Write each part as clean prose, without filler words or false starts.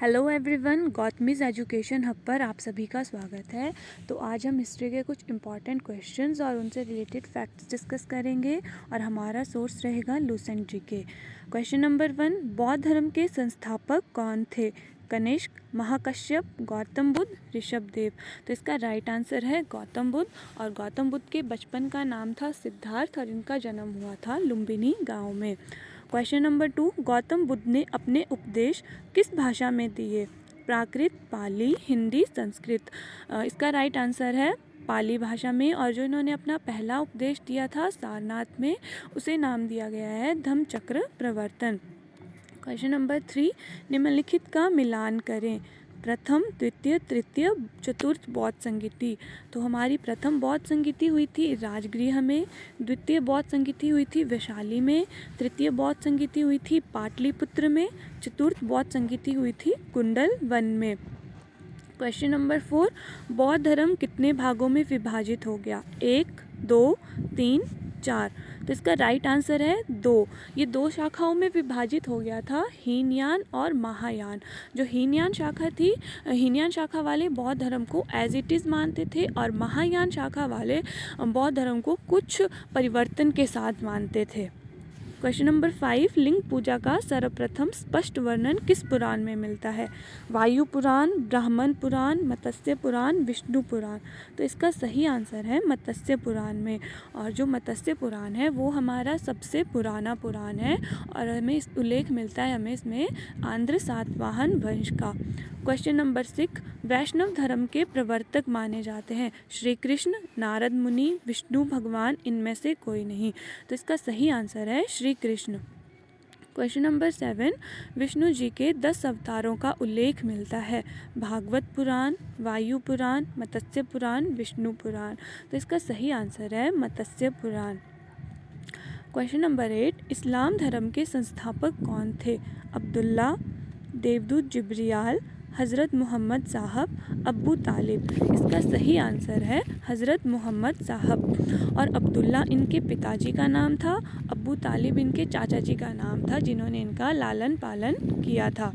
Hello everyone, गौतमीज education hub पर आप सभी का स्वागत है। तो आज हम हिस्ट्री के कुछ इम्पॉर्टेंट क्वेश्चंस और उनसे रिलेटेड फैक्ट्स डिस्कस करेंगे और हमारा सोर्स रहेगा लूसेंट जीके। क्वेश्चन नंबर 1, बौद्ध धर्म के संस्थापक कौन थे? कनिष्क, महाकश्यप, गौतम बुद्ध, ऋषभदेव। तो इसका राइट आंसर है गौतम बुद्ध। और गौतम बुद्ध के बचपन का नाम था सिद्धार्थ और इनका जन्म हुआ था लुम्बिनी गाँव में। क्वेश्चन नंबर 2, गौतम बुद्ध ने अपने उपदेश किस भाषा में दिए? प्राकृत, पाली, हिंदी, संस्कृत। इसका राइट आंसर है पाली भाषा में। और जो इन्होंने अपना पहला उपदेश दिया था सारनाथ में, उसे नाम दिया गया है धम्मचक्र प्रवर्तन। क्वेश्चन नंबर 3, निम्नलिखित का मिलान करें। प्रथम, द्वितीय, तृतीय, चतुर्थ बौद्ध संगीति। तो हमारी प्रथम बौद्ध संगीति हुई थी राजगृह में, द्वितीय बौद्ध संगीति हुई थी वैशाली में, तृतीय बौद्ध संगीति हुई थी पाटलिपुत्र में, चतुर्थ बौद्ध संगीति हुई थी कुंडल वन में। क्वेश्चन नंबर 4, बौद्ध धर्म कितने भागों में विभाजित हो गया? 1, 2, 3, 4। तो इसका राइट आंसर है 2। ये 2 शाखाओं में विभाजित हो गया था, हीनयान और महायान। जो हीनयान शाखा थी, हीनयान शाखा वाले बौद्ध धर्म को एज इट इज़ मानते थे और महायान शाखा वाले बौद्ध धर्म को कुछ परिवर्तन के साथ मानते थे। क्वेश्चन नंबर 5, लिंग पूजा का सर्वप्रथम स्पष्ट वर्णन किस पुराण में मिलता है? वायु पुराण, ब्राह्मण पुराण, मत्स्य पुराण, विष्णु पुराण। तो इसका सही आंसर है मत्स्य पुराण में। और जो मत्स्य पुराण है वो हमारा सबसे पुराना पुराण है और हमें इस उल्लेख मिलता है हमें इसमें आंध्र सातवाहन वंश का। क्वेश्चन नंबर 6, वैष्णव धर्म के प्रवर्तक माने जाते हैं? श्री कृष्ण, नारद मुनि, विष्णु भगवान, इनमें से कोई नहीं। तो इसका सही आंसर है श्री कृष्ण। क्वेश्चन नंबर 7, विष्णु जी के 10 अवतारों का उल्लेख मिलता है? भागवत पुराण, वायु पुराण, मत्स्य पुराण, विष्णु पुराण। तो इसका सही आंसर है मत्स्य पुराण। क्वेश्चन नंबर 8, इस्लाम धर्म के संस्थापक कौन थे? अब्दुल्ला, देवदूत जिब्रियाल, हज़रत मोहम्मद साहब, अब्बू तालिब। इसका सही आंसर है हज़रत मोहम्मद साहब। और अब्दुल्ला इनके पिताजी का नाम था, अब्बू तालिब इनके चाचा जी का नाम था जिन्होंने इनका लालन पालन किया था।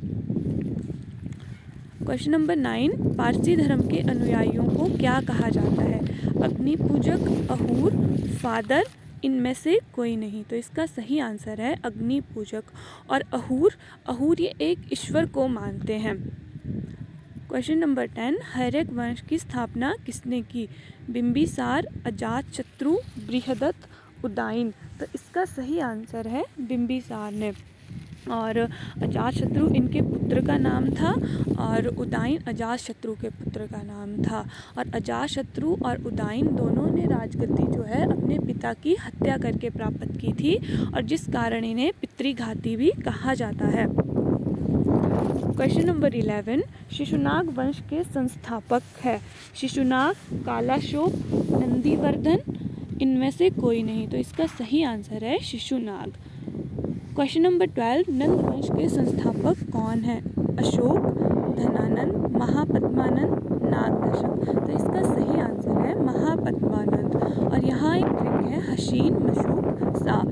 क्वेश्चन नंबर 9, पारसी धर्म के अनुयायियों को क्या कहा जाता है? अग्नि पूजक, अहूर, फादर, इनमें से कोई नहीं। तो इसका सही आंसर है अग्नि पूजक। और अहूर ये एक ईश्वर को मानते हैं। क्वेश्चन नंबर 10, हर्यक वंश की स्थापना किसने की? बिंबिसार, अजातशत्रु, बृहदत्त, उदयन। तो इसका सही आंसर है बिंबिसार ने। और अजातशत्रु इनके पुत्र का नाम था और उदयन अजातशत्रु के पुत्र का नाम था। और अजातशत्रु और उदयन दोनों ने राजगद्दी जो है अपने पिता की हत्या करके प्राप्त की थी और जिस कारण इन्हें पितृघाती भी कहा जाता है। क्वेश्चन नंबर 11, शिशुनाग वंश के संस्थापक है? शिशुनाग, कालाशोक, नंदीवर्धन, इनमें से कोई नहीं। तो इसका सही आंसर है शिशुनाग। क्वेश्चन नंबर 12, नंद वंश के संस्थापक कौन है? अशोक, धनानंद, महापद्मानंद, नागदशक। तो इसका सही आंसर है महापद्मानंद। और यहाँ एक ट्रिक है, हशीन, मशूक, सा।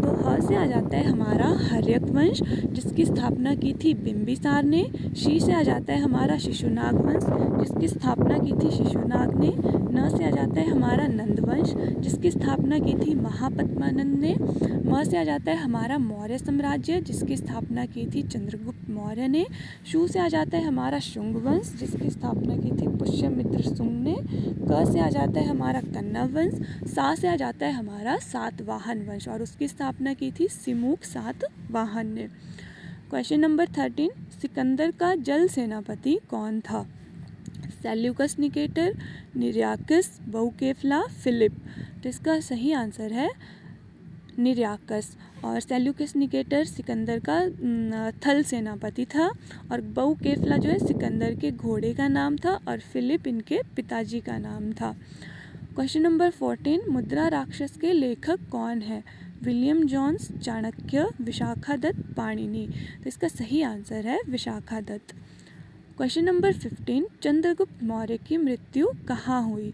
तो ह से आ जाता है हमारा हर्यक वंश जिसकी स्थापना की थी बिंबिसार ने। शी से आ जाता है हमारा शिशुनाग वंश जिसकी स्थापना की थी शिशुनाग ने। न से आ जाता है हमारा नंद वंश जिसकी स्थापना की थी महापद्मानंद ने। म से आ जाता है हमारा मौर्य साम्राज्य जिसकी स्थापना की थी चंद्रगुप्त मौर्य ने। शू से आ जाता है हमारा शुंग वंश जिसकी स्थापना की थी पुष्यमित्र शुंग ने। क से आ जाता है हमारा कन्नव वंश। सा से आ जाता है हमारा सातवाहन वंश और उसकी स्थापना की थी सिमुक सातवाहन ने। क्वेश्चन नंबर 13, सिकंदर का जल सेनापति कौन था? सेल्यूकस निकेटर, निर्याकस, बहुकेफला, फिलिप। तो इसका सही आंसर है निर्याकस। और सेल्यूकस निकेटर सिकंदर का थल सेनापति था और बहुकेफला जो है सिकंदर के घोड़े का नाम था और फिलिप इनके पिताजी का नाम था। क्वेश्चन नंबर 14, मुद्रा राक्षस के लेखक कौन है? William Jones, Chanakya, Vishakhadatta, Panini. तो इसका सही आंसर है विशाखादत्त। क्वेश्चन नंबर 15, चंद्रगुप्त मौर्य की मृत्यु कहाँ हुई?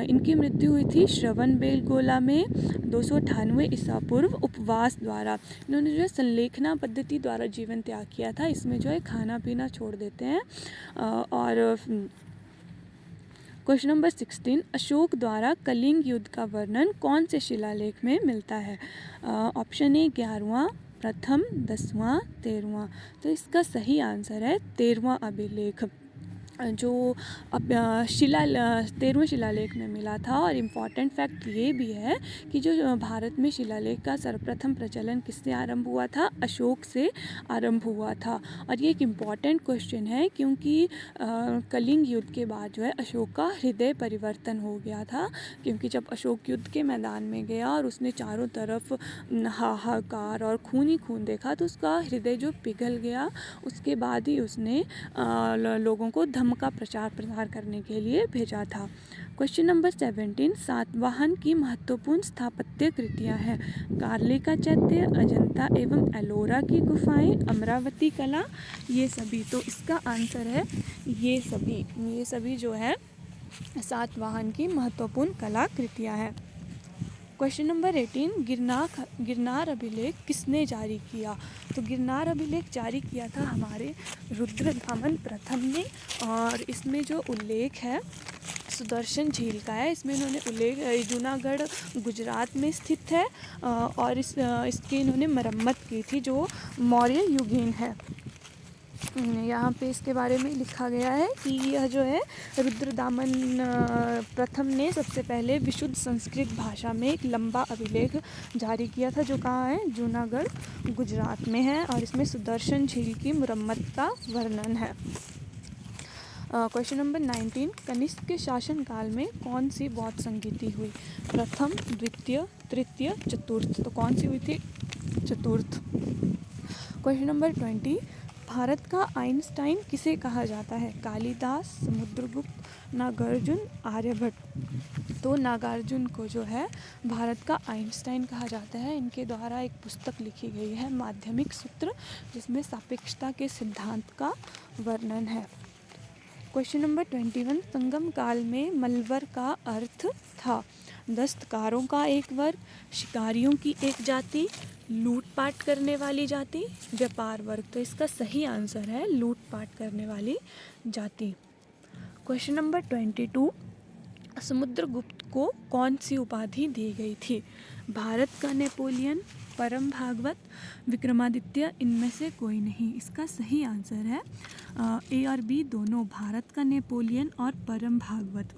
इनकी मृत्यु हुई थी श्रवणबेलगोला में 298 ईसा पूर्व उपवास द्वारा। इन्होंने जो है संलेखना पद्धति द्वारा जीवन त्याग किया था। इसमें जो है खाना पीना छोड़ देते हैं। और क्वेश्चन नंबर 16, अशोक द्वारा कलिंग युद्ध का वर्णन कौन से शिलालेख में मिलता है? ऑप्शन ए 11वां, प्रथम, 10वां, 13वां। तो इसका सही आंसर है 13वां अभिलेख, जो 13वें शिलालेख में मिला था। और इम्पॉर्टेंट फैक्ट ये भी है कि जो भारत में शिलालेख का सर्वप्रथम प्रचलन किससे आरंभ हुआ था? अशोक से आरंभ हुआ था। और ये एक इम्पॉर्टेंट क्वेश्चन है क्योंकि कलिंग युद्ध के बाद जो है अशोक का हृदय परिवर्तन हो गया था, क्योंकि जब अशोक युद्ध के मैदान में गया और उसने चारों तरफ हाहाकार और खून ही खून देखा तो उसका हृदय जो पिघल गया। उसके बाद ही उसने लोगों को धम्म का प्रचार प्रसार करने के लिए भेजा था। क्वेश्चन नंबर 17, सातवाहन की महत्वपूर्ण स्थापत्य कृतियाँ हैं। कार्ले का चैत्य, अजंता एवं एलोरा की गुफाएं, अमरावती कला, ये सभी। तो इसका आंसर है ये सभी जो है सातवाहन की महत्वपूर्ण कलाकृतियाँ हैं। क्वेश्चन नंबर 18, गिरनार अभिलेख किसने जारी किया? तो गिरनार अभिलेख जारी किया था हमारे रुद्रदामन प्रथम ने। और इसमें जो उल्लेख है सुदर्शन झील का है। इसमें इन्होंने उल्लेख जूनागढ़ गुजरात में स्थित है। और इसकी इन्होंने मरम्मत की थी, जो मौर्य युगीन है। यहाँ पे इसके बारे में लिखा गया है कि यह जो है रुद्रदामन प्रथम ने सबसे पहले विशुद्ध संस्कृत भाषा में एक लंबा अभिलेख जारी किया था, जो कहाँ है? जूनागढ़ गुजरात में है। और इसमें सुदर्शन झील की मरम्मत का वर्णन है। क्वेश्चन नंबर 19, कनिष्क के शासनकाल में कौन सी बौद्ध संगीति हुई? प्रथम, द्वितीय, तृतीय, चतुर्थ। तो कौन सी हुई थी? चतुर्थ। क्वेश्चन नंबर 20, भारत का आइंस्टाइन किसे कहा जाता है? कालिदास, समुद्रगुप्त, नागार्जुन, आर्यभट्ट। तो नागार्जुन को जो है भारत का आइंस्टाइन कहा जाता है। इनके द्वारा एक पुस्तक लिखी गई है माध्यमिक सूत्र, जिसमें सापेक्षता के सिद्धांत का वर्णन है। क्वेश्चन नंबर 21, संगम काल में मलवर का अर्थ था? दस्तकारों का एक वर्ग, शिकारियों की एक जाति, लूटपाट करने वाली जाति, व्यापार वर्ग। तो इसका सही आंसर है लूटपाट करने वाली जाति। क्वेश्चन नंबर 22, समुद्रगुप्त को कौन सी उपाधि दी गई थी? भारत का नेपोलियन, परम भागवत, विक्रमादित्य, इनमें से कोई नहीं। इसका सही आंसर है ए और बी दोनों, भारत का नेपोलियन और परम भागवत।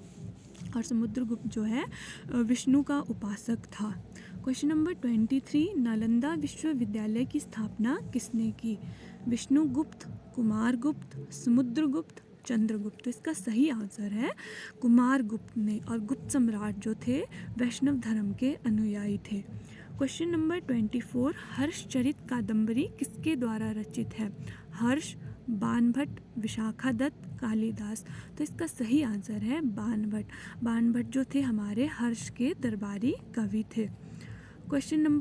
और समुद्रगुप्त जो है विष्णु का उपासक था। क्वेश्चन नंबर 23, नालंदा विश्वविद्यालय की स्थापना किसने की? विष्णुगुप्त, कुमारगुप्त, समुद्रगुप्त, चंद्रगुप्त। तो इसका सही आंसर है कुमारगुप्त ने। और गुप्त सम्राट जो थे वैष्णव धर्म के अनुयायी थे। क्वेश्चन नंबर 24, हर्षचरित कादंबरी किसके द्वारा रचित है? हर्ष, बाणभट्ट, विशाखादत्त, कालिदास। तो इसका सही आंसर है बाणभट्ट। बाणभट्ट जो थे हमारे हर्ष के दरबारी कवि थे। Question number